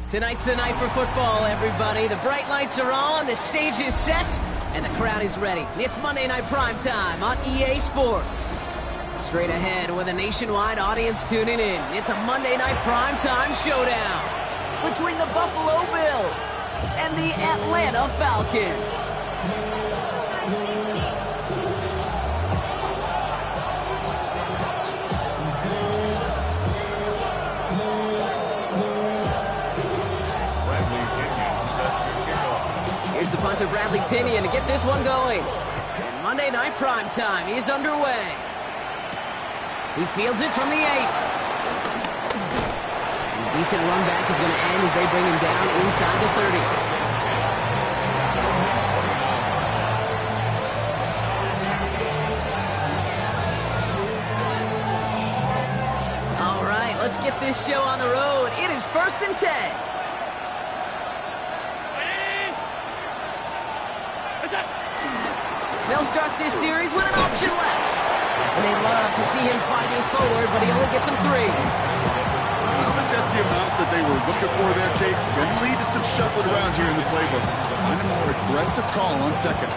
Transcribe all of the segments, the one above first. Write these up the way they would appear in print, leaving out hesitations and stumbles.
Tonight's the night for football, everybody. The bright lights are on, the stage is set, and the crowd is ready. It's Monday Night Primetime on EA Sports. Straight ahead with a nationwide audience tuning in. It's a Monday Night Primetime showdown between the Buffalo Bills and the Atlanta Falcons. Here's the punter, Bradley Pinion, to get this one going. And Monday Night Primetime is underway. He fields it from the 8. A decent run back is going to end as they bring him down inside the 30. All right, let's get this show on the road. It is 1st and 10. They'll start this series with an option left. And they love to see him fighting forward, but he only gets them 3. I don't think that's the amount that they were looking for there, Kate. Going to lead to some shuffling around here in the playbook. Find a more aggressive call on second.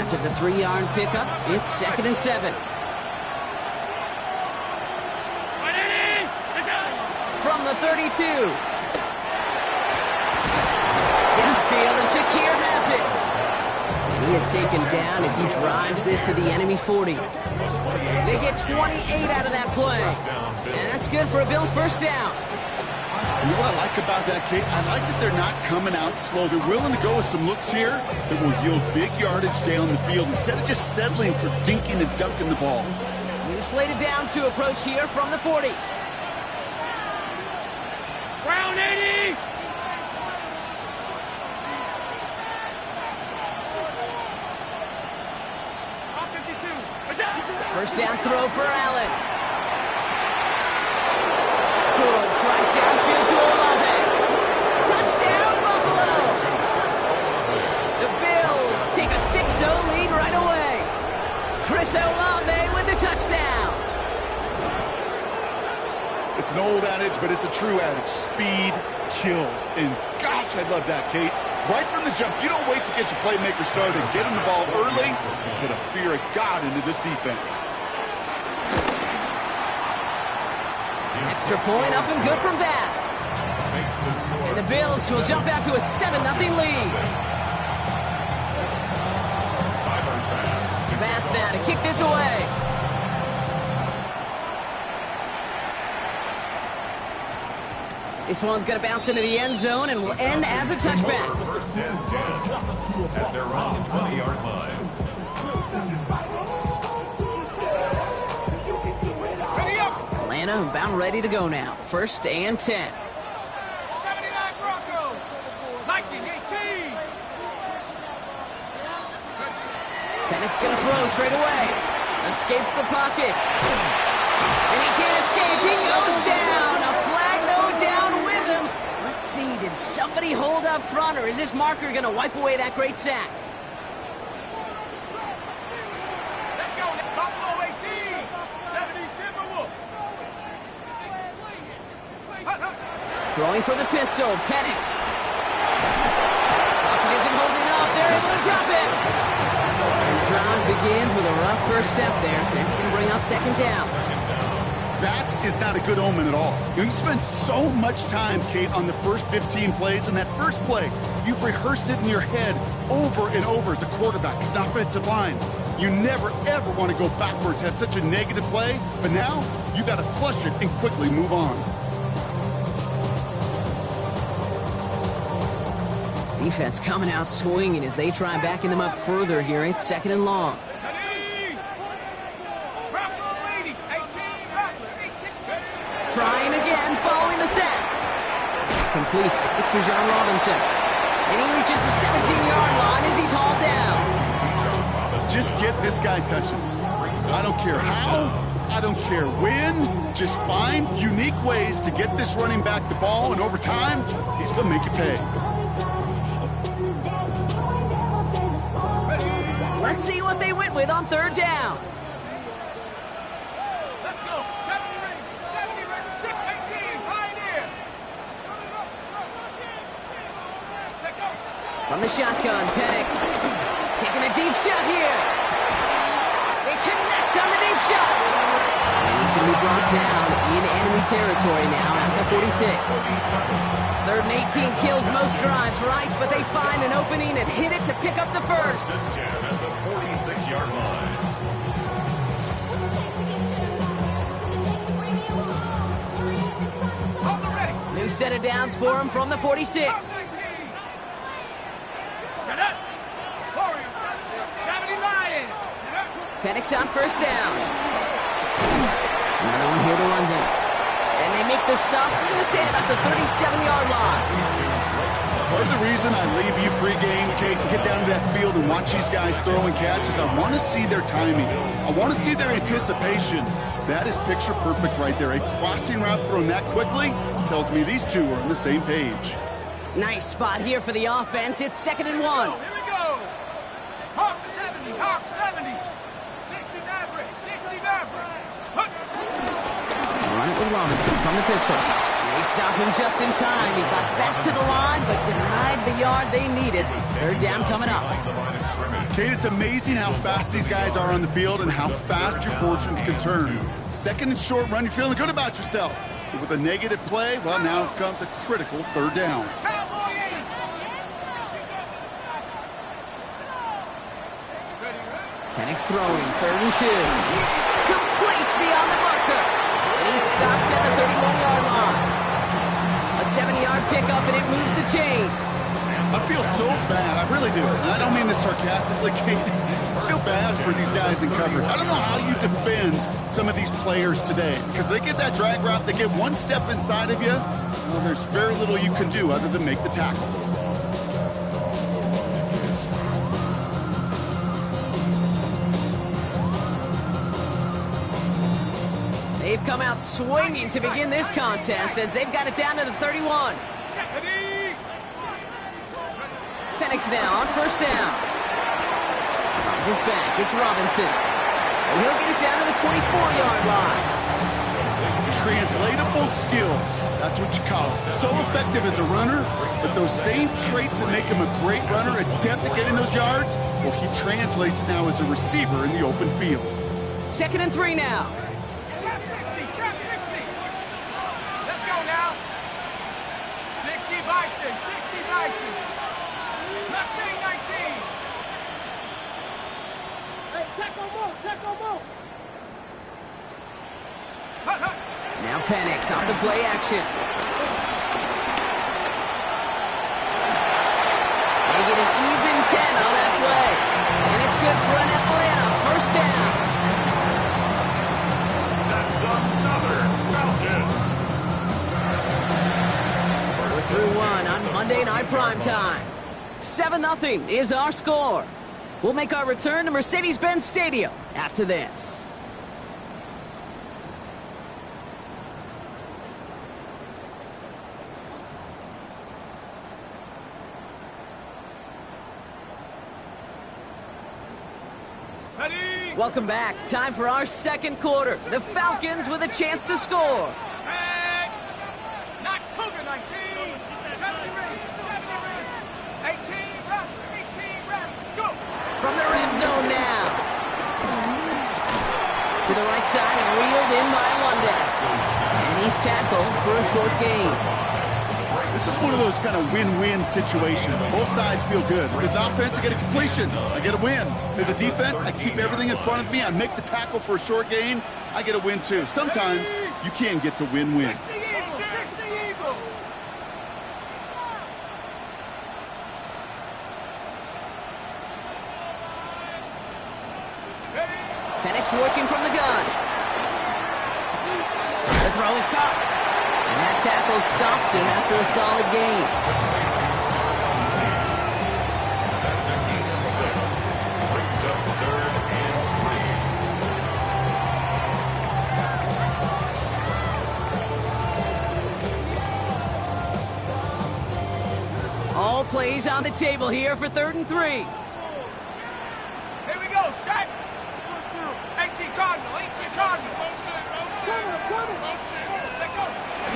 After the 3-yard pickup, it's 2nd and 7. From the 32. Downfield, and Shakir has it. And he is taken down as he drives this to the enemy 40. They get 28 out of that play. And that's good for a Bills first down. You know what I like about that, Kate? I like that they're not coming out slow. They're willing to go with some looks here that will yield big yardage down the field instead of just settling for dinking and dunking the ball. New slated downs to approach here from the 40. Brown 80! First down throw for Allen. Good strike downfield to Olave. Touchdown, Buffalo! The Bills take a 6-0 lead right away. Chris Olave with the touchdown. It's an old adage, but it's a true adage. Speed kills. And gosh, I love that, Kate. Right from the jump, you don't wait to get your playmaker started. Get him the ball early and put a fear of God into this defense. Extra point up and good from Bass. And the Bills will jump out to a 7-0 lead. Bass now to kick this away. This one's going to bounce into the end zone and will end as a touchback. First and 10 at their own 20-yard line. Atlanta about ready to go now. 1st and 10. 79 Broncos. 1918. Pennick's going to throw straight away. Escapes the pocket. And he can't escape. He goes down. A flag no down with him. Let's see. Did somebody hold up front, or is this marker going to wipe away that great sack? Let's go. Buffalo 18. 70 Timberwolves. Throwing for the pistol. Penix. Pocket isn't holding up. They're able to drop it. And the drive begins with a rough first step there. That's going to bring up 2nd down. That is not a good omen at all. You spend so much time, Kate, on the first 15 plays, and that first play, you've rehearsed it in your head over and over as a quarterback, as an offensive line. You never, ever want to go backwards, have such a negative play, but now you got to flush it and quickly move on. Defense coming out swinging as they try backing them up further here. It's 2nd and long. Trying again, following the sack. Complete. It's Bijan Robinson. And he reaches the 17-yard line as he's hauled down. Just get this guy touches. I don't care how, I don't care when. Just find unique ways to get this running back the ball, and over time, he's going to make you pay. Let's see what they went with on 3rd down. From the shotgun, Penix taking a deep shot here. They connect on the deep shot. And he's going to be brought down in enemy territory now at the 46. 3rd and 18 kills most drives, right? But they find an opening and hit it to pick up the first. Jam at the 46-yard line. New set of downs for him from the 46. Penix on first down. Another one here to London. And they make the stop. I'm going to say about the 37-yard line. Part of the reason I leave you pregame, Kate, and get down to that field and watch these guys throw and catch is I want to see their timing. I want to see their anticipation. That is picture perfect right there. A crossing route thrown that quickly tells me these two are on the same page. Nice spot here for the offense. It's 2nd and 1. Here we go. Hawk 70, Hawk 70. 60 Maverick, 60 Maverick. Run it with Robinson from the pistol. They stop him just in time. He got back to the line, but denied the yard they needed. 3rd down coming up. Kate, it's amazing how fast these guys are on the field and how fast your fortunes can turn. 2nd and short run, you're feeling good about yourself. But with a negative play, well, now comes a critical 3rd down. Penix throwing, 3rd and 2. Complete beyond the marker. And he's stopped at the 31-yard line. A 70-yard pickup, and it moves the chains. I feel so bad, I really do. And I don't mean this sarcastically, Kate. I feel bad for these guys in coverage. I don't know how you defend some of these players today. Because they get that drag route, they get one step inside of you, well, there's very little you can do other than make the tackle. They've come out swinging to begin this contest as they've got it down to the 31. Penix now on first down. Finds his back. It's Robinson. And he'll get it down to the 24-yard line. Translatable skills. That's what you call it. So effective as a runner, but those same traits that make him a great runner, adept at getting those yards, well, he translates now as a receiver in the open field. 2nd and 3 now. Trap 60, trap 60. Let's go now. 60 Bison, 60 Bison. Mustang 19. Hey, check on move, check on move. Now Penix off the play action. They get an even 10 on that play. And it's good for an Atlanta first down. That's another Falcons. We're through one on Monday Night Primetime. 7-0 is our score. We'll make our return to Mercedes-Benz Stadium after this. Ready? Welcome back. Time for our second quarter. The Falcons with a chance to score. Tag. Not Cougar 19. 70 ready, 70 ready. 18 ready, 18 ready. Go. From the red zone now. To the right side and reeled in by London. And he's tackled for a short gain. This is one of those kind of win-win situations. Both sides feel good. As an offense, I get a completion. I get a win. As a defense, I keep everything in front of me. I make the tackle for a short gain. I get a win, too. Sometimes you can get to win-win. 60 Eagle, 60 Eagle. Ready? Penix working from the gun. The throw is caught. And that tackle stops him after a solid gain. That's a gain of 6. Brings up 3rd and 3. All plays on the table here for 3rd and 3. Here we go, set. 18 Cardinal, 18 Cardinal. Let go.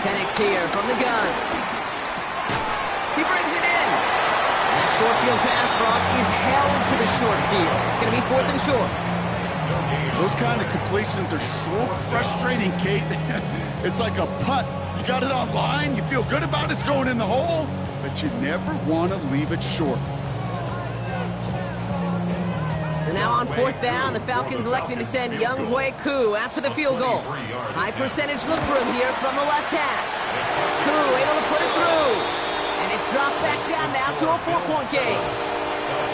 Penix here from the gun. He brings it in. That short field pass, Brock, is held to the short field. It's going to be 4th and short. Those kind of completions are so frustrating, Kate. It's like a putt. You got it on line, you feel good about it's going in the hole, but you never want to leave it short. So now on 4th down, the Falcons electing to send Young Hui Koo after the field goal. High percentage look for him here from the left hash. Koo able to put it through. And it's dropped back down now to a 4-point game.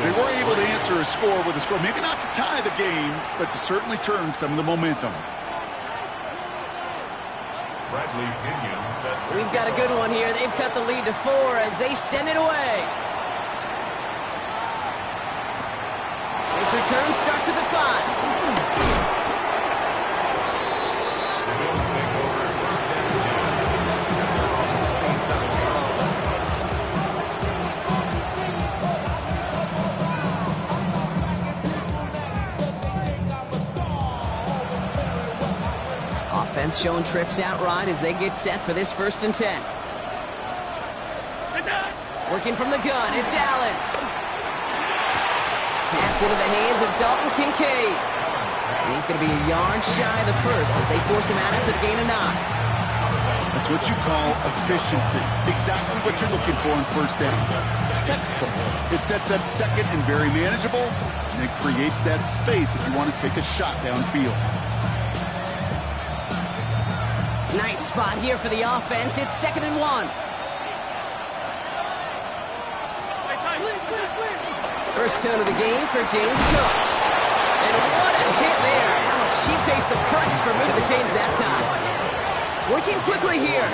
They were able to answer a score with a score, maybe not to tie the game, but to certainly turn some of the momentum. We've got a good one here. They've cut the lead to 4 as they send it away. This return starts at the 5. Offense showing trips out right as they get set for this 1st and 10. Working from the gun, it's Allen. Pass into the hands of Dalton Kincaid. And he's going to be a yard shy of the first as they force him out after the gain of 9. That's what you call efficiency. Exactly what you're looking for in 1st down. Textbook. It sets up 2nd and very manageable, and it creates that space if you want to take a shot downfield. Nice spot here for the offense. It's 2nd and 1. First turn of the game for James Cook. And what a hit there. Ouch, she faced the price for moving the chains that time. Working quickly here.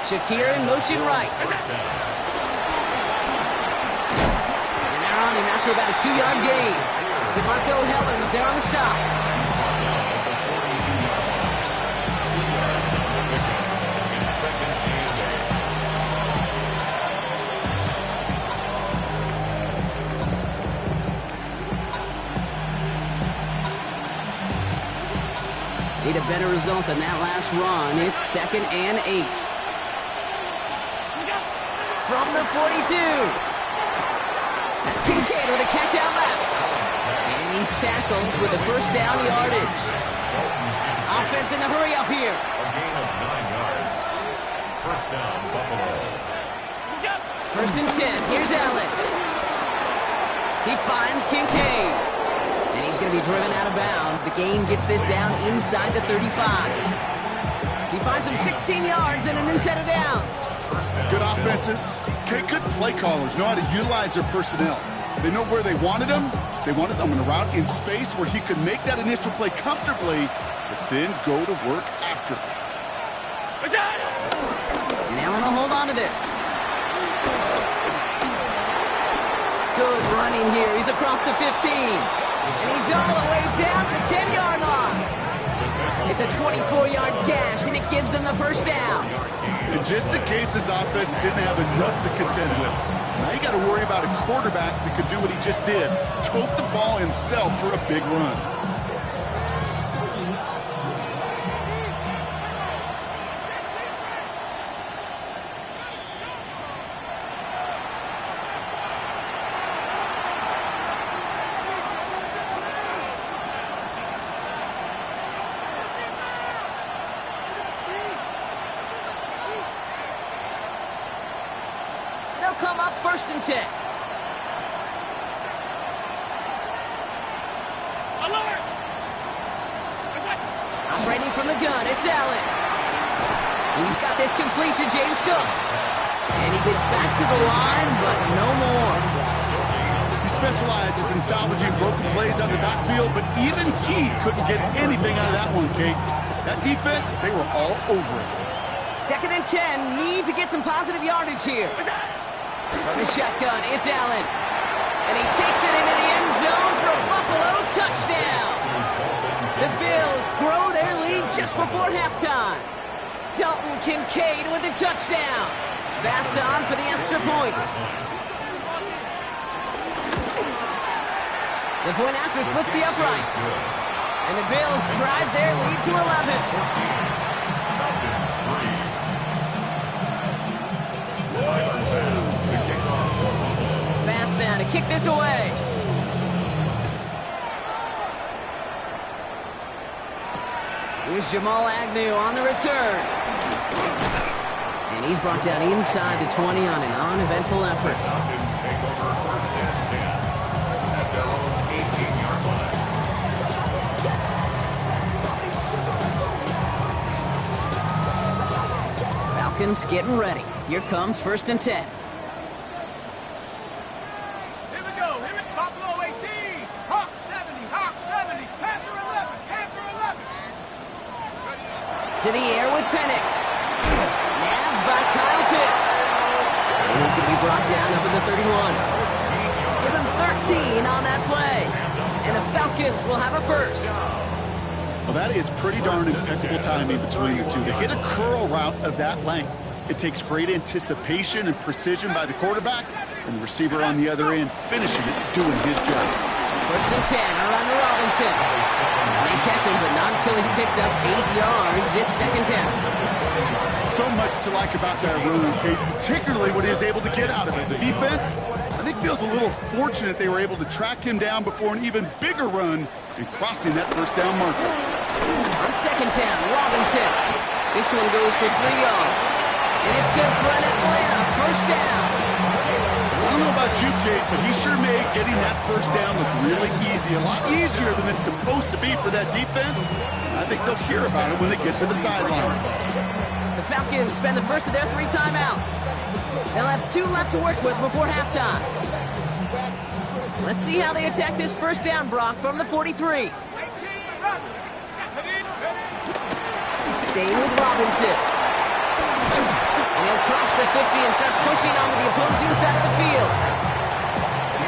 Shakir in motion right. And they're on him after about a 2-yard gain. DeMarco Hellers there on the stop. Need a better result than that last run. It's 2nd and 8. From the 42. That's Kincaid with a catch out left. And he's tackled with the 1st down yardage. Offense in the hurry up here. A gain of 9 yards. 1st down, Buffalo. 1st and 10. Here's Allen. He finds Kincaid. And he's going to be driven out of bounds. The gain gets this down inside the 35. He finds him 16 yards and a new set of downs. Good offenses. Okay, good play callers know how to utilize their personnel. They know where they wanted him. They wanted him in a route in space where he could make that initial play comfortably, but then go to work after. Now on a hold on to this. Good running here. He's across the 15. And he's all the way down the 10-yard line. It's a 24-yard gash, and it gives them the 1st down. And just in case this offense didn't have enough to contend with, now you got to worry about a quarterback that could do what he just did, tote the ball himself for a big run. Come up 1st and 10. Operating from the gun, it's Allen. He's got this complete to James Cook. And he gets back to the line, but no more. He specializes in salvaging broken plays on the backfield, but even he couldn't get anything out of that one, Kate. That defense, they were all over it. 2nd and 10, need to get some positive yardage here. From the shotgun, it's Allen. And he takes it into the end zone for a Buffalo touchdown. The Bills grow their lead just before halftime. Dalton Kincaid with the touchdown. Bass on for the extra point. The point after splits the upright. And the Bills drive their lead to 11. kick this away. Here's Jamal Agnew on the return. And he's brought down inside the 20 on an uneventful effort. Falcons take over first and 10 at their own 18-yard line. Falcons getting ready. Here comes first and 10. Here we go. Here we go. Buffalo 18. Hawk 70. Hawk 70. Panther 11. Panther 11. To the air with Penix. Nabbed by Kyle Pitts. And he's going to be brought down up at the 31. Give him 13 on that play. And the Falcons will have a first. Well, that is pretty darn impeccable timing between the two. To hit a curl route of that length, it takes great anticipation and precision by the quarterback, and the receiver on the other end finishing it, doing his job. First and 10, around to Robinson. They catch him, but not until he's picked up 8 yards. It's second down. So much to like about that run, Kate, particularly what he is able to get out of it. The defense, I think, feels a little fortunate they were able to track him down before an even bigger run and crossing that first down marker. On second down, Robinson. This one goes for 3 yards. And it's good for an Atlanta first down. I don't know about you, Kate, but he sure made getting that first down look really easy. A lot easier than it's supposed to be for that defense. I think they'll hear about it when they get to the sidelines. The Falcons spend the first of their 3 timeouts. They'll have 2 left to work with before halftime. Let's see how they attack this first down, Brock, from the 43. Staying with Robinson. And he'll cross the 50 and start pushing onto the opposing side of the field.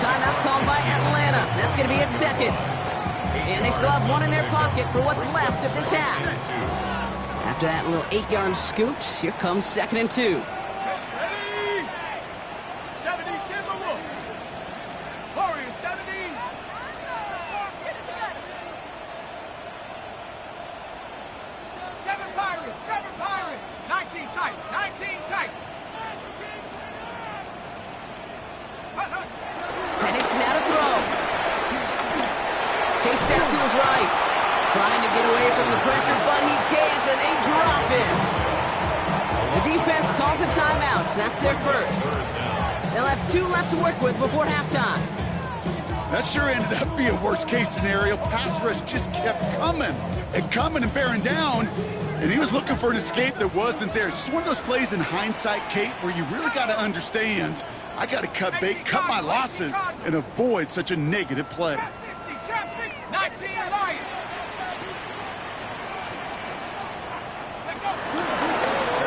Timeout called by Atlanta. That's going to be at second. And they still have 1 in their pocket for what's left of this half. After that little 8-yard scoot, here comes second and 2. Ready? 70 Timberwolves. Warriors 70. 7 Pirates. 7 Pirates. 19 tight. 19 tight. Penix now to throw. Chased out to his right. Trying to get away from the pressure, but he can't, and they drop him. The defense calls a timeout. That's their first. They'll have 2 left to work with before halftime. That sure ended up being a worst-case scenario. Pass rush just kept coming and bearing down, and he was looking for an escape that wasn't there. It's just one of those plays in hindsight, Kate, where you really got to understand, I got to cut bait, cut my losses, and avoid such a negative play. Trap 60, 19 Lions.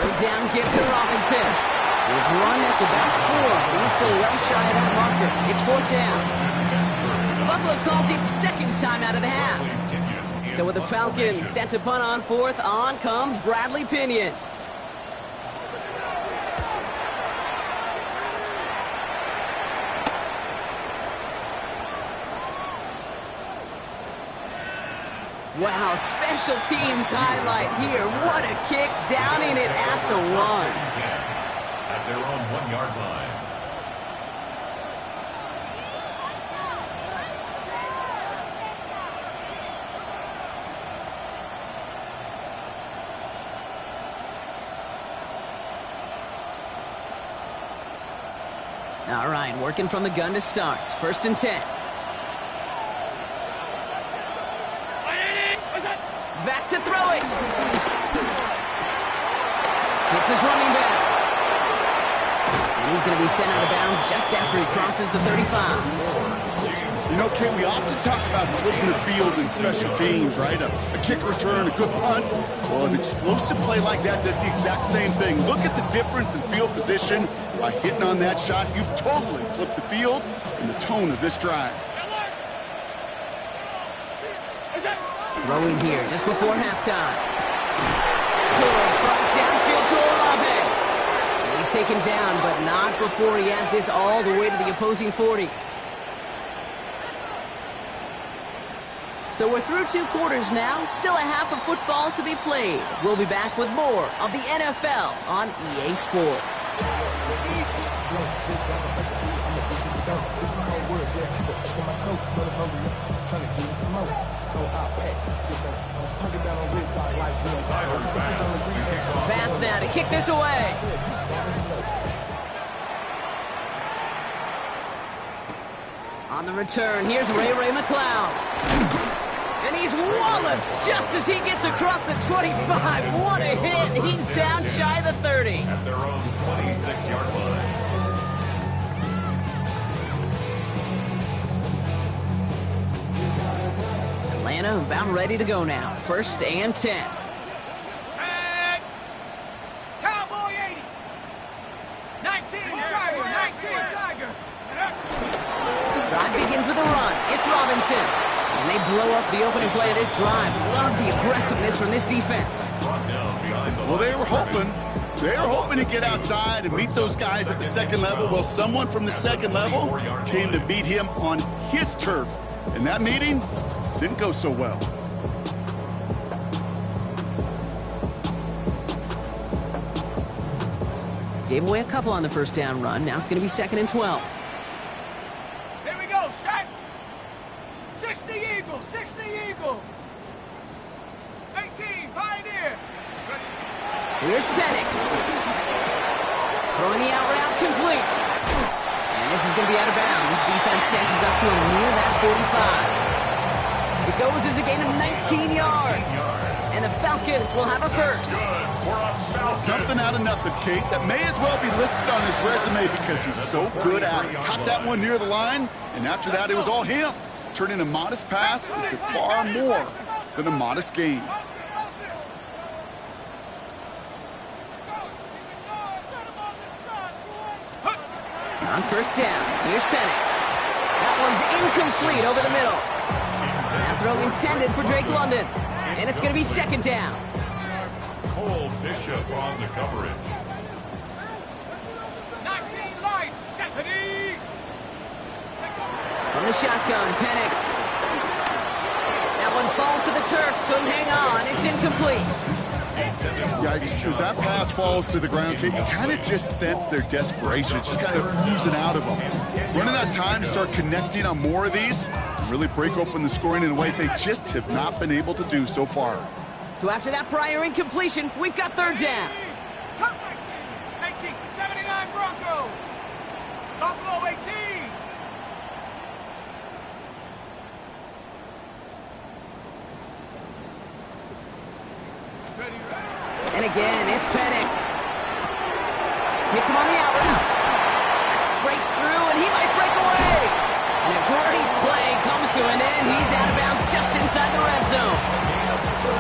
Third down give to Robinson. His run, that's about 4. He's still well shy of that marker. It's 4th down. Buffalo calls it second time out of the half. So with the Falcons set to punt on 4th, on comes Bradley Pinion. Wow, special teams highlight here. What a kick, downing it at the 1. At their own 1-yard line. All right, working from the gun to start. First and 10. Back to throw it. It's his running back. And he's going to be sent out of bounds just after he crosses the 35. You know, Kate, we often talk about flipping the field in special teams, right? A kick return, a good punt. Well, an explosive play like that does the exact same thing. Look at the difference in field position. By hitting on that shot, you've totally flipped the field and the tone of this drive. Throwing here just before halftime. Good shot downfield to Olave. And he's taken down, but not before he has this all the way to the opposing 40. So we're through 2 quarters now. Still a half of football to be played. We'll be back with more of the NFL on EA Sports. Pass now to kick this away. On the return, here's Ray McLeod. And he's walloped just as he gets across the 25. What a hit. He's down shy of the 30. At their own 26-yard line. Atlanta about ready to go now. 1st and 10. Set. Cowboy 80. 19 Tiger. 19 Tiger. Drive begins with a run. It's Robinson. And they blow up the opening play of this drive. Love the aggressiveness from this defense. Well, they were hoping to get outside and meet those guys at the second level. Well, someone from the second level came to beat him on his turf. And that meeting didn't go so well. Gave away a couple on the first down run. Now it's going to be 2nd and 12. Here we go. Set. 60 Eagle. 60 Eagle. 18 Pioneer. Here's Penix. Throwing the out route complete. And this is going to be out of bounds. This defense catches up to him near that 45. It goes as a gain of 19 yards. And the Falcons will have a first. Something out of nothing, Kate. That may as well be listed on his resume because he's so good at it. Caught that one near the line, and after that, it was all him. Turning a modest pass into far more than a modest gain. On first down, here's Penix. That one's incomplete over the middle. That throw intended for Drake London. And it's going to be 2nd down. Cole Bishop on the coverage. 19 light. 70. From the shotgun, Penix. That one falls to the turf. Couldn't hang on. It's incomplete. Yikes, as that pass falls to the ground, Kate, you kind of just sense their desperation. It's just kind of oozing out of them. Running out of time to start connecting on more of these and really break open the scoring in a way they just have not been able to do so far. So after that prior incompletion, we've got 3rd down. 18, 79 Bronco. Buffalo 18. And again, it's Penix. Hits him on the out route. Breaks through, and he might break away. And a great play comes to an end. He's out of bounds just inside the red zone.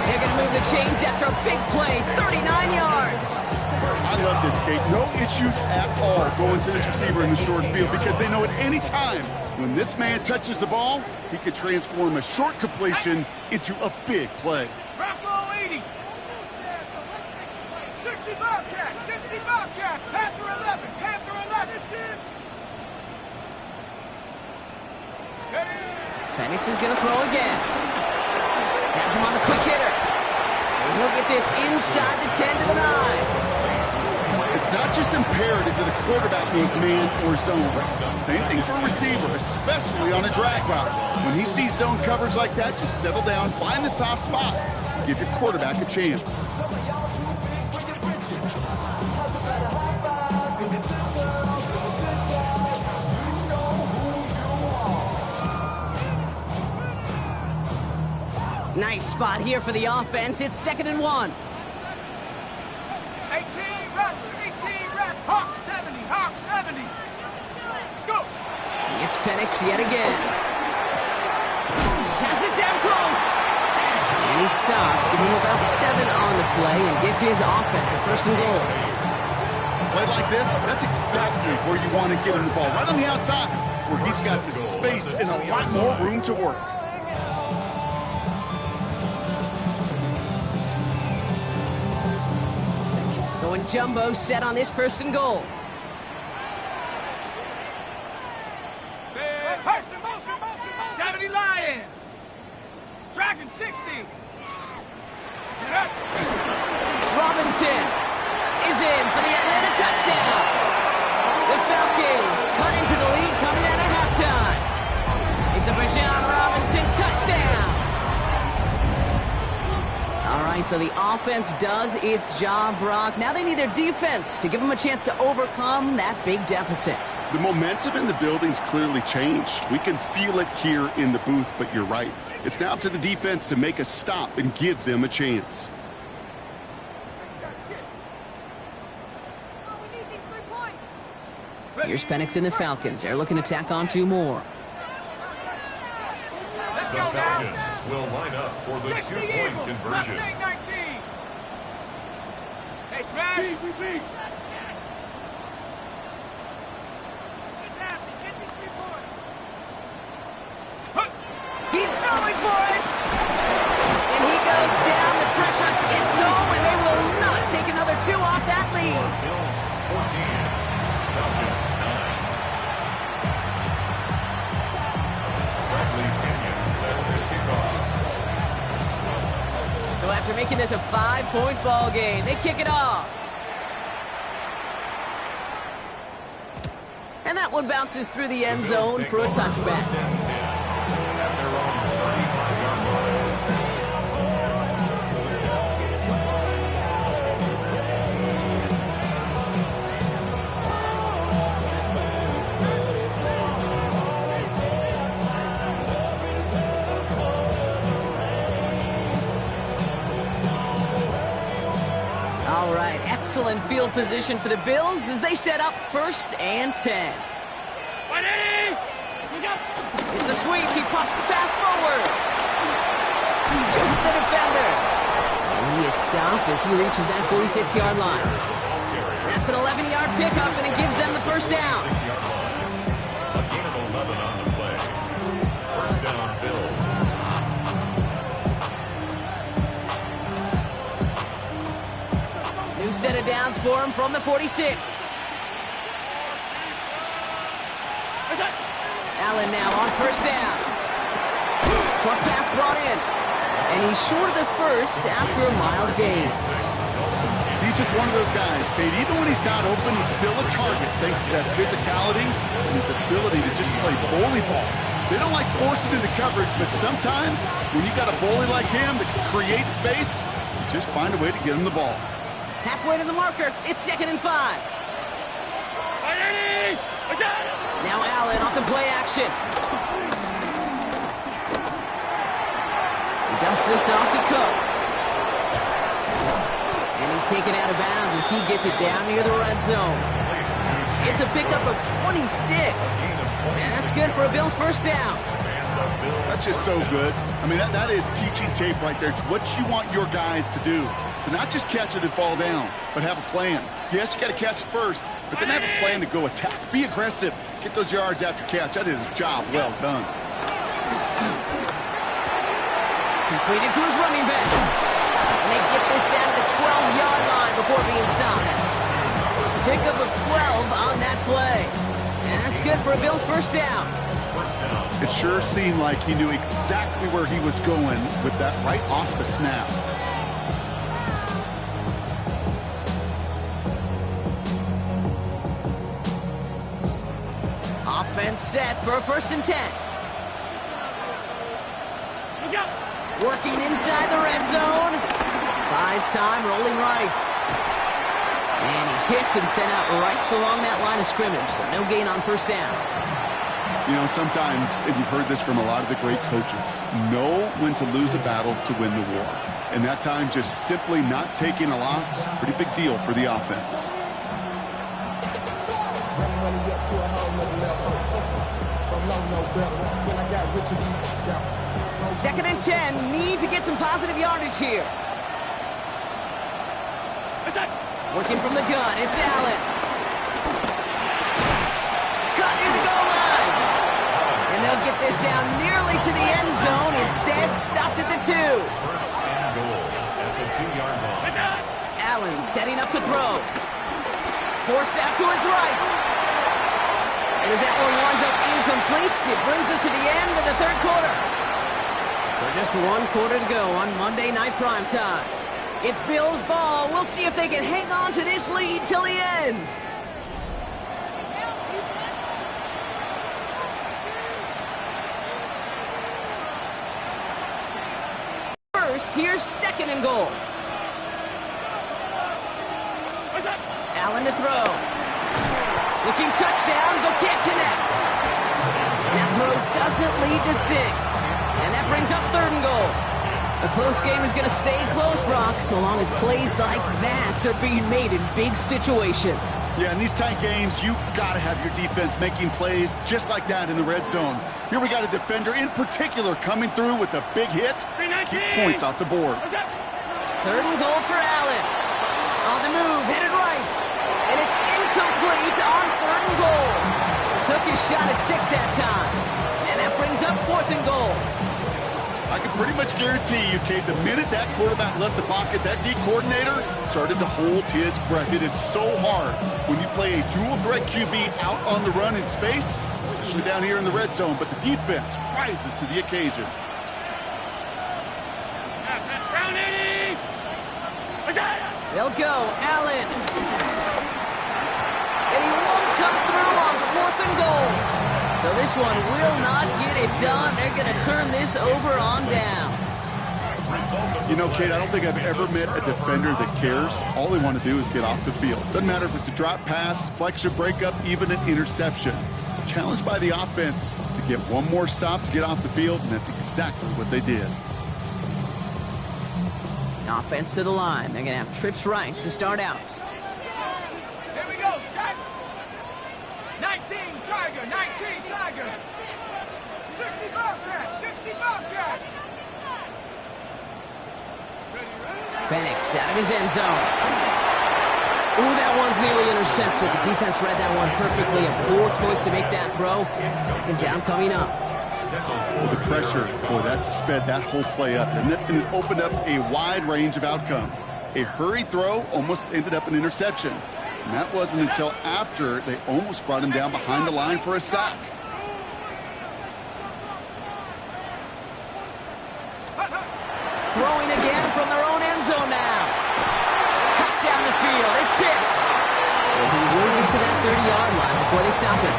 They're going to move the chains after a big play, 39 yards. I love this, Kate. No issues at all going to this receiver in the short field because they know at any time when this man touches the ball, he could transform a short completion into a big play. Bronco 80. 60 Bobcat. 60 Bobcat. Panther 11. Panther 11. Penix is going to throw again. Has him on the quick hitter. And he'll get this inside the 10 to the 9. It's not just imperative that a quarterback knows man or zone. Same thing for a receiver, especially on a drag route. When he sees zone coverage like that, just settle down, find the soft spot, give your quarterback a chance. Nice spot here for the offense. It's 2nd and 1. 18 rep. 18 rep. Hawk 70. Hawk 70. Let's go. It's Penix yet again. Pass it down close. And he stops. Give him about 7 on the play and give his offense a 1st and goal. Play like this, that's exactly where you want to get him the ball. Right on the outside, where he's got the space and a lot more room to work. Going jumbo set on this 1st and goal. Set. 70 Lion. Dragon 60. Robinson is in for the Atlanta touchdown. The Falcons cut into the lead coming out of halftime. It's a Bijan Robinson touchdown. All right, so the offense does its job, Brock. Now they need their defense to give them a chance to overcome that big deficit. The momentum in the building's clearly changed. We can feel it here in the booth, but you're right. It's now up to the defense to make a stop and give them a chance. Here's Penix and the Falcons. They're looking to tack on 2 more. The Falcons will line up for the 2-point conversion. Hey, Smash! He's throwing for it! And he goes down. The pressure gets home, and they will not take another 2 off that lead. Bills 14. Falcons 9. Bradley Pinion set to kick off. So after making this a 5-point ball game, they kick it off. And that one bounces through the end zone for a touchback. At their own 35-yard line. All right, excellent field position for the Bills as they set up 1st and 10. It's a sweep. He pops the pass forward. Jumps the defender. And he is stopped as he reaches that 46-yard line. That's an 11-yard pickup, and it gives them the 1st down. 6-yard line. A gain of 11 on the play. 1st down, Bills. New set of downs for him from the 46. Allen now on 1st down. Short pass brought in. And he's short of the 1st after a mild gain. He's just one of those guys, Kate. Even when he's not open, he's still a target thanks to that physicality and his ability to just play bully ball. They don't like forcing into coverage, but sometimes when you got a bully like him that can create space, just find a way to get him the ball. Halfway to the marker. It's 2nd and 5. Now Allen off the play action. He dumps this off to Cook. And he's taken out of bounds as he gets it down near the red zone. It's a pickup of 26. And that's good for a Bills 1st down. That's just so good. I mean, that is teaching tape right there. It's what you want your guys to do. To not just catch it and fall down, but have a plan. Yes, you got to catch it first, but then have a plan to go attack. Be aggressive. Get those yards after catch. That is a job well done. Completed to his running back. And they get this down to the 12-yard line before being stopped. Pickup of 12 on that play. And that's good for a Bills 1st down. It sure seemed like he knew exactly where he was going with that right off the snap. Offense set for a 1st and 10. Working inside the red zone. Buys time, rolling right. And he's hit and sent out right along that line of scrimmage, so no gain on 1st down. You know, sometimes, and you've heard this from a lot of the great coaches, know when to lose a battle to win the war. And that time, just simply not taking a loss, pretty big deal for the offense. 2nd and 10. Need to get some positive yardage here. Working from the gun. It's Allen. Cut near the goal line. And they'll get this down nearly to the end zone. Instead, stopped at the 2. 1st and goal at the 2-yard line. Allen setting up to throw. Forced out to his right. And as that one winds up incomplete, it brings us to the end of the 3rd quarter. So just 1 quarter to go on Monday Night Primetime. It's Bills ball. We'll see if they can hang on to this lead till the end. and goal. Allen to throw. Looking touchdown, but can't connect. That throw doesn't lead to 6. And that brings up 3rd and goal. A close game is going to stay close, Brock, so long as plays like that are being made in big situations. Yeah, in these tight games, you got to have your defense making plays just like that in the red zone. Here we got a defender in particular coming through with a big hit to keep points off the board. 3rd and goal for Allen. On the move, headed right. And it's incomplete on 3rd and goal. Took his shot at 6 that time. And that brings up 4th and goal. I can pretty much guarantee you, Kate, the minute that quarterback left the pocket, that D coordinator started to hold his breath. It is so hard when you play a dual-threat QB out on the run in space, especially down here in the red zone, but the defense rises to the occasion. They'll go. Allen. And he won't come through on 4th and goal. So this one will not get it done. They're going to turn this over on down. You know, Kate, I don't think I've ever met a defender that cares. All they want to do is get off the field. Doesn't matter if it's a drop pass, deflection, breakup, even an interception. Challenged by the offense to get one more stop to get off the field, and that's exactly what they did. Offense to the line. They're going to have trips right to start out. Here we go, set. 19 Tiger, 19 Tiger. 60 Bobcat, 60 Bobcat. Penix out of his end zone. Ooh, that one's nearly intercepted. The defense read that one perfectly. A poor choice to make that throw. 2nd down coming up. Well, the pressure, boy, that sped that whole play up, and it opened up a wide range of outcomes. A hurried throw almost ended up an interception. And that wasn't until after they almost brought him down behind the line for a sack. Throwing again from their own end zone now. Cut down the field. It's Pitts. Well, he will get to that 30-yard line before they stop him.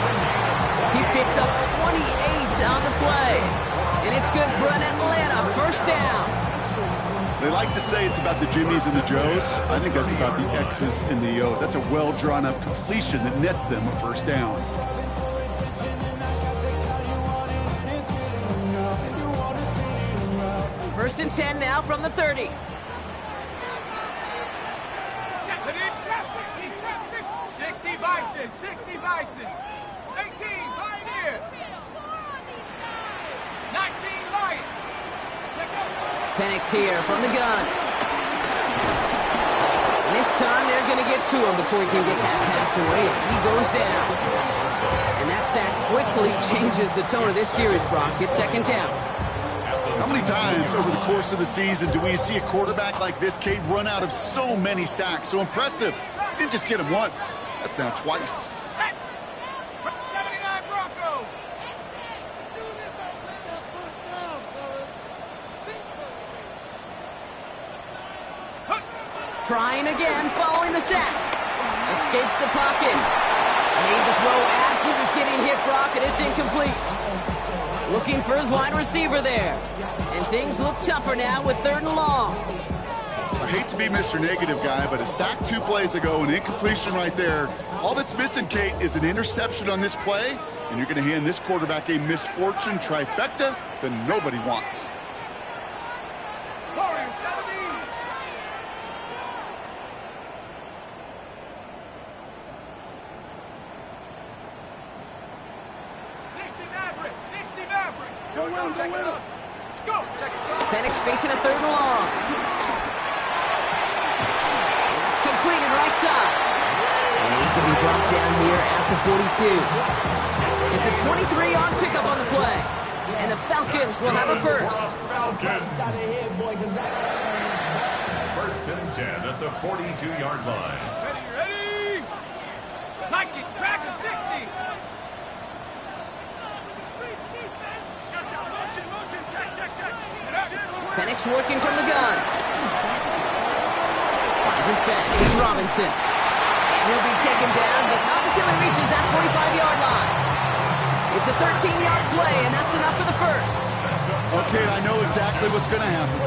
He picks up 28 on the play. And it's good for an Atlanta 1st down. They like to say it's about the Jimmies and the Joes. I think that's about the X's and the O's. That's a well-drawn-up completion that nets them a 1st down. First and 10 now from the 30. Trap 60, 60 Bison, 60 Bison. 18 Pioneer. 19 Lion. Penix here from the gun. And this time they're going to get to him before he can get that pass away as he goes down. And that sack quickly changes the tone of this series, Brock. It's 2nd down. How many times over the course of the season do we see a quarterback like this, Kate, run out of so many sacks? So impressive. He didn't just get him once. That's now twice. 79 Bronco. Trying again, following the sack. Escapes the pocket. Made the throw as he was getting hit, Brock, and it's incomplete. Looking for his wide receiver there. And things look tougher now with 3rd and long. I hate to be Mr. Negative guy, but a sack 2 plays ago, an incompletion right there. All that's missing, Kate, is an interception on this play, and you're going to hand this quarterback a misfortune trifecta that nobody wants. Warrior 70. Penix facing a 3rd and long. It's completed right side. And he's going to be brought down here at the 42. It's a 23-yard pickup on the play. And the Falcons will have a 1st. Falcons. 1st and 10 at the 42-yard line. Ready? Nike, Dragon 60. Penix working from the gun. Finds his back. It's Robinson. And he'll be taken down, but not until he reaches that 45-yard line. It's a 13-yard play, and that's enough for the first. Okay, I know exactly what's going to happen.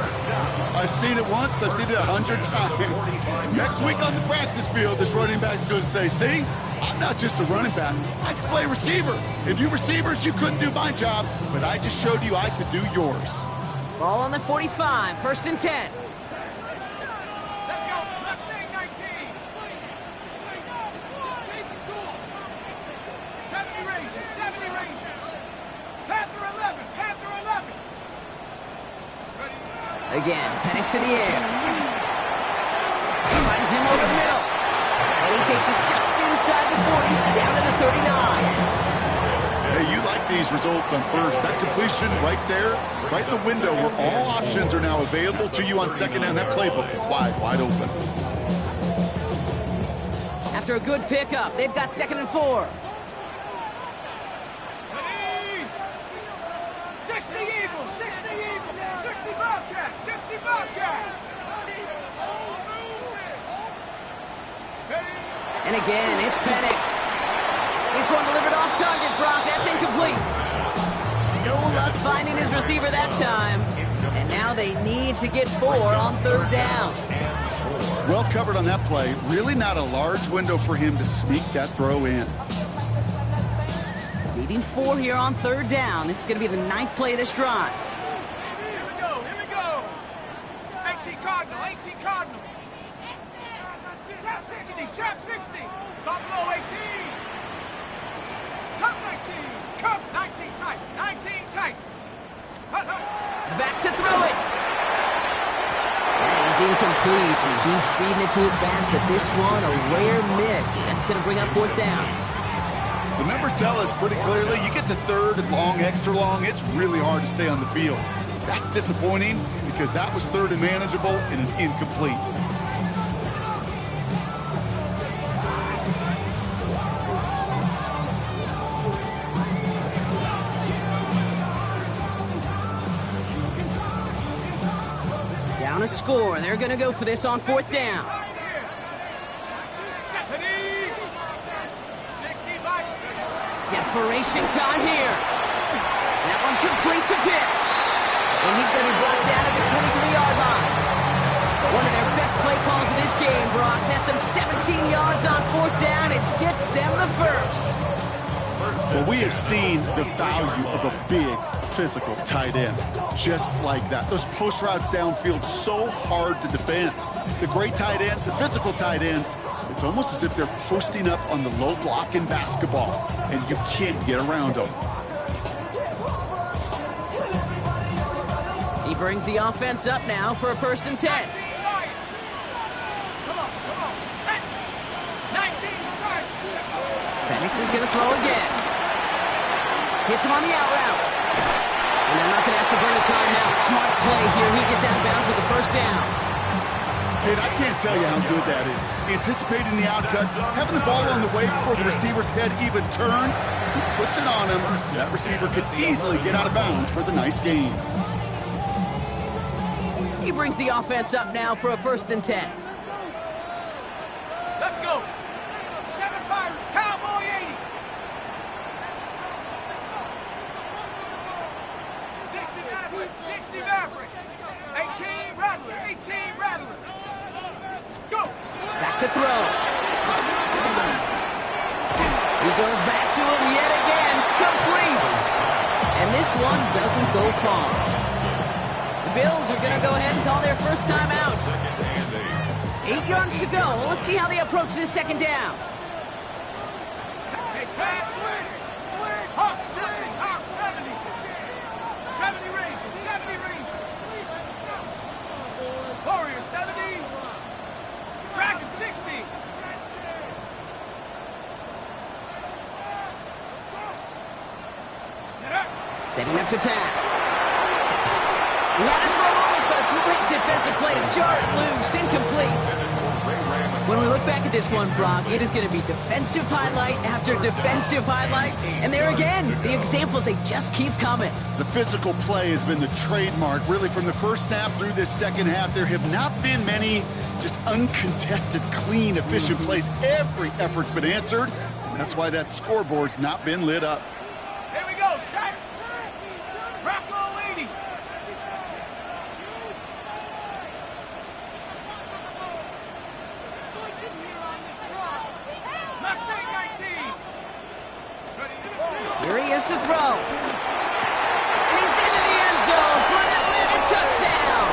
I've seen it once, I've seen it 100 times. Next week on the practice field, this running back's going to say, see, I'm not just a running back, I can play receiver. And you receivers, you couldn't do my job, but I just showed you I could do yours. Ball on the 45, 1st and 10. Let's go. Mustang 19. 70 ranges. 70 ranges. Panther 11. Panther 11. Ready? Again, Penix to the air. Finds him over the middle. And he takes it just inside the 40, down to the 39. Hey, you like these results on first. That completion right there, right in the window where all options are now available to you on second down. That playbook wide open. After a good pickup, they've got 2nd and 4. Ready? 60 Eagles. 60 Eagles. 60 Bobcats. 60 Bobcats. Ready? And again, it's Penix. This one delivered off target, Brock. That's incomplete. No luck finding his receiver that time. And now they need to get 4 on 3rd down. Well covered on that play. Really not a large window for him to sneak that throw in. Needing 4 here on 3rd down. This is going to be the 9th play of this drive. Here we go. Here we go. 18 Cardinal. 18 Cardinal. Trap 60. Trap 60. Buffalo 18. Cup 19. Cup 19 tight. 19 tight. Back to throw it. That is incomplete. He keeps feeding it to his back, but this one a rare miss. That's going to bring up 4th down. The numbers tell us pretty clearly, you get to 3rd and long, extra long, it's really hard to stay on the field. That's disappointing because that was 3rd and manageable and an incomplete. Down a score. They're going to go for this on 4th down. Desperation time here. That one complete to Pitts. And he's going to be brought down at the 23-yard line. One of their best play calls of this game, Brock. That's some 17 yards on 4th down. It gets them the first. Well, we have seen the value of a big, physical tight end. Just like that. Those post routes downfield, so hard to defend. The great tight ends, the physical tight ends, it's almost as if they're posting up on the low block in basketball, and you can't get around them. He brings the offense up now for a 1st and 10. Come on. Set. 19 tight. Penix is going to throw again. Hits him on the out route. And they're not going to have to burn a timeout. Smart play here. He gets out of bounds with the 1st down. Kate, I can't tell you how good that is. Anticipating the outcut, having the ball on the way before the receiver's head even turns, he puts it on him. That receiver could easily get out of bounds for the nice gain. He brings the offense up now for a 1st and 10. Let's go. 7-5. Cowboy 80. 60 Maverick. 60 Maverick. 18 Rattler. 18 Rattler. Go. Back to throw. He goes back to him yet again. Complete. And this one doesn't go far. The Bills are going to go ahead and call their first time out. 8 yards to go. Well, let's see how they approach this 2nd down. Hawk 70. Hawk 70. 70 ranges. 70 ranges. Warrior 70. Dragon 60. Setting up to pass. He had it for a moment, but a great defensive play to jar it loose. Incomplete. When we look back at this one, Brock, it is going to be defensive highlight after defensive highlight. And there again, the examples, they just keep coming. The physical play has been the trademark. Really, from the first snap through this 2nd half, there have not been many just uncontested, clean, efficient plays. Every effort's been answered. And that's why that scoreboard's not been lit up. Here is to throw. And he's into the end zone for an Atlanta touchdown.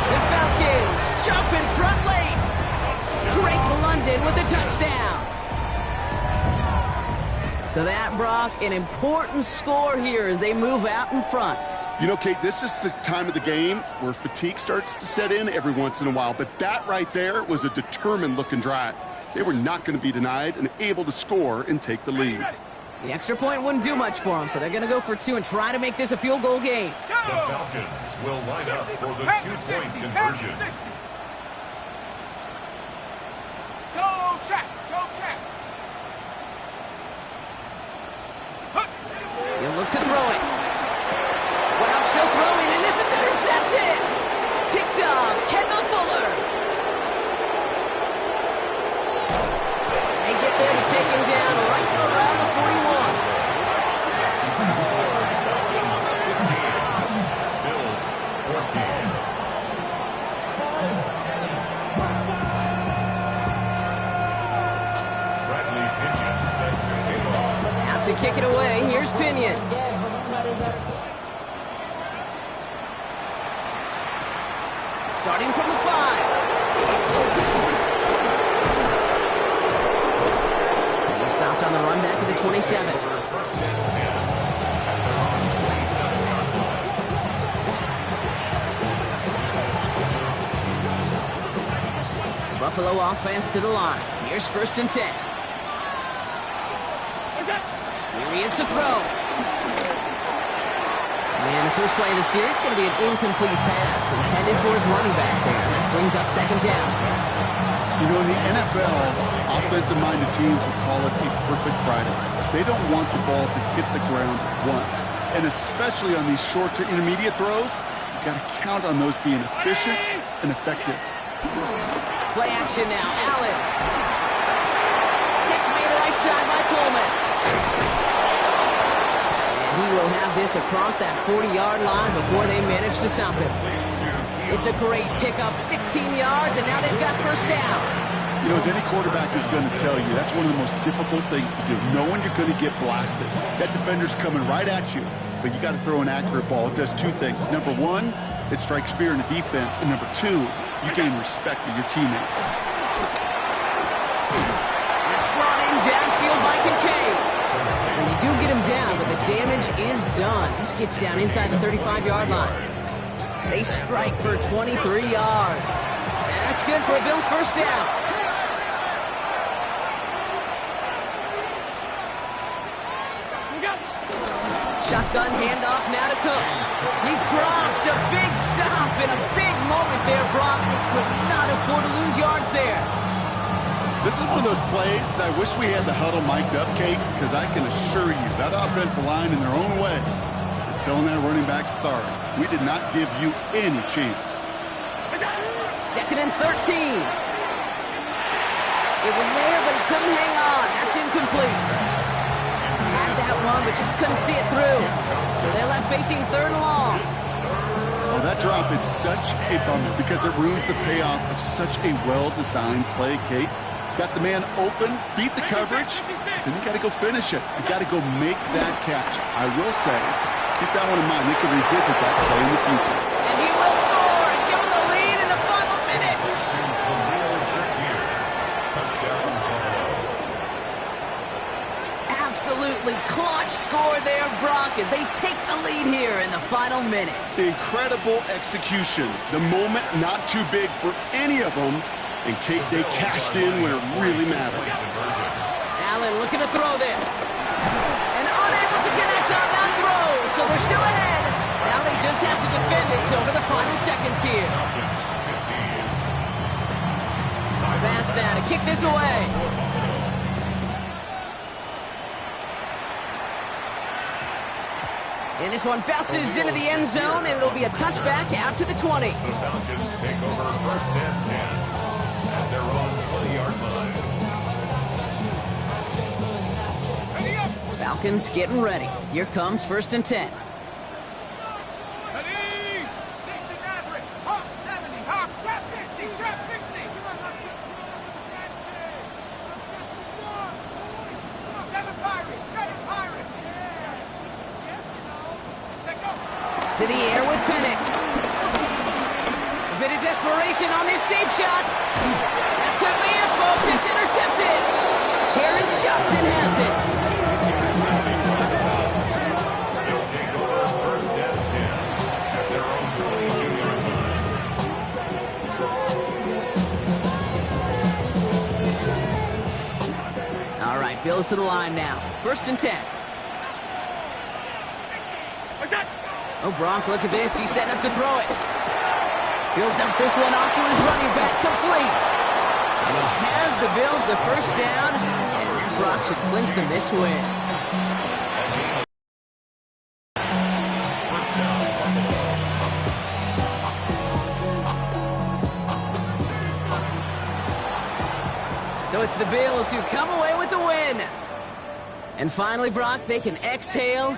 The Falcons jump in front late. Drake London with a touchdown. So that, Brock, an important score here as they move out in front. You know, Kate, this is the time of the game where fatigue starts to set in every once in a while. But that right there was a determined-looking drive. They were not going to be denied and able to score and take the lead. The extra point wouldn't do much for them, so they're going to go for two and try to make this a field goal game. The Falcons will line up for the two-point conversion. Go check, go check. He'll look to throw it. Well, still throwing, and this is intercepted. Picked up, Kendall Fuller. They get there to take him down right around the 41. Bills 14. Bradley Pinion sets the kick off. Out to kick it away, here's Pinion. Starting from the 5. He stopped on the run back at the 27. First and 10 at their own 27-yard line. The Buffalo offense to the line. Here's first and 10. Here he is to throw. And the first play of the series is going to be an incomplete pass intended for his running back there. That brings up second down. You know, in the NFL, offensive-minded teams will call it a perfect Friday. They don't want the ball to hit the ground once. And especially on these short to intermediate throws, you've got to count on those being efficient and effective. Play action now. Allen. Catch made right side by Coleman. And he will have this across that 40-yard line before they manage to stop him. It's a great pickup, 16 yards, and now they've got first down. You know, as any quarterback is going to tell you, that's one of the most difficult things to do, knowing you're going to get blasted. That defender's coming right at you, but you got to throw an accurate ball. It does two things. Number one, it strikes fear in the defense, and number two, you gain respect of your teammates. That's brought in downfield by Kincaid. And they do get him down, but the damage is done. This gets down inside the 35-yard line. They strike for 23 yards. And that's good for a Bills first down. Shotgun handoff now to Cook. He's dropped a big stop in a big moment there, Brock. They could not afford to lose yards there. This is one of those plays that I wish we had the huddle mic'd up, Kate, because I can assure you that offensive line in their own way is telling that running back, sorry, we did not give you any chance. Second and 13. It was there, but he couldn't hang on. That's incomplete. Had that one, but just couldn't see it through. So they're left facing third and long. Well, that drop is such a bummer because it ruins the payoff of such a well-designed play, Kate. Got the man open, beat the coverage, then you got to go finish it. You got to go make that catch. I will say, keep that one in mind. They could revisit that play in the future. And he will score and give them the lead in the final minute. Absolutely clutch score there, Brock, as they take the lead here in the final minute. Incredible execution. The moment not too big for any of them. And Kate, they cashed in when it really mattered. Allen looking to throw this. And unable to connect on that throw. So they're still ahead. Now they just have to defend it over the final seconds here. Pass now to kick this away. And this one bounces into the end zone, and it'll be a touchback out to the 20. The Falcons take over first and 10 at their own 20-yard line. Falcons getting ready. Here comes first and 10. Ready? 60 Maverick. Hawk 70. Hawk. Trap 60. Trap 60. 7 Pirates. 7 Pirates. To the air with Penix. A bit of desperation on this deep shot. That could be it, folks. It's intercepted. Taron Johnson has it. They'll take over first and 10 at their own 22-yard line. All right, Bills to the line now. First and 10. Oh, Gronk, look at this. He's setting up to throw it. He'll dump this one off to his running back, complete. And he has the Bills the first down, and Gronk should clinch them this win. First down, Buffalo. So it's the Bills who come away with the win. And finally, Brock, they can exhale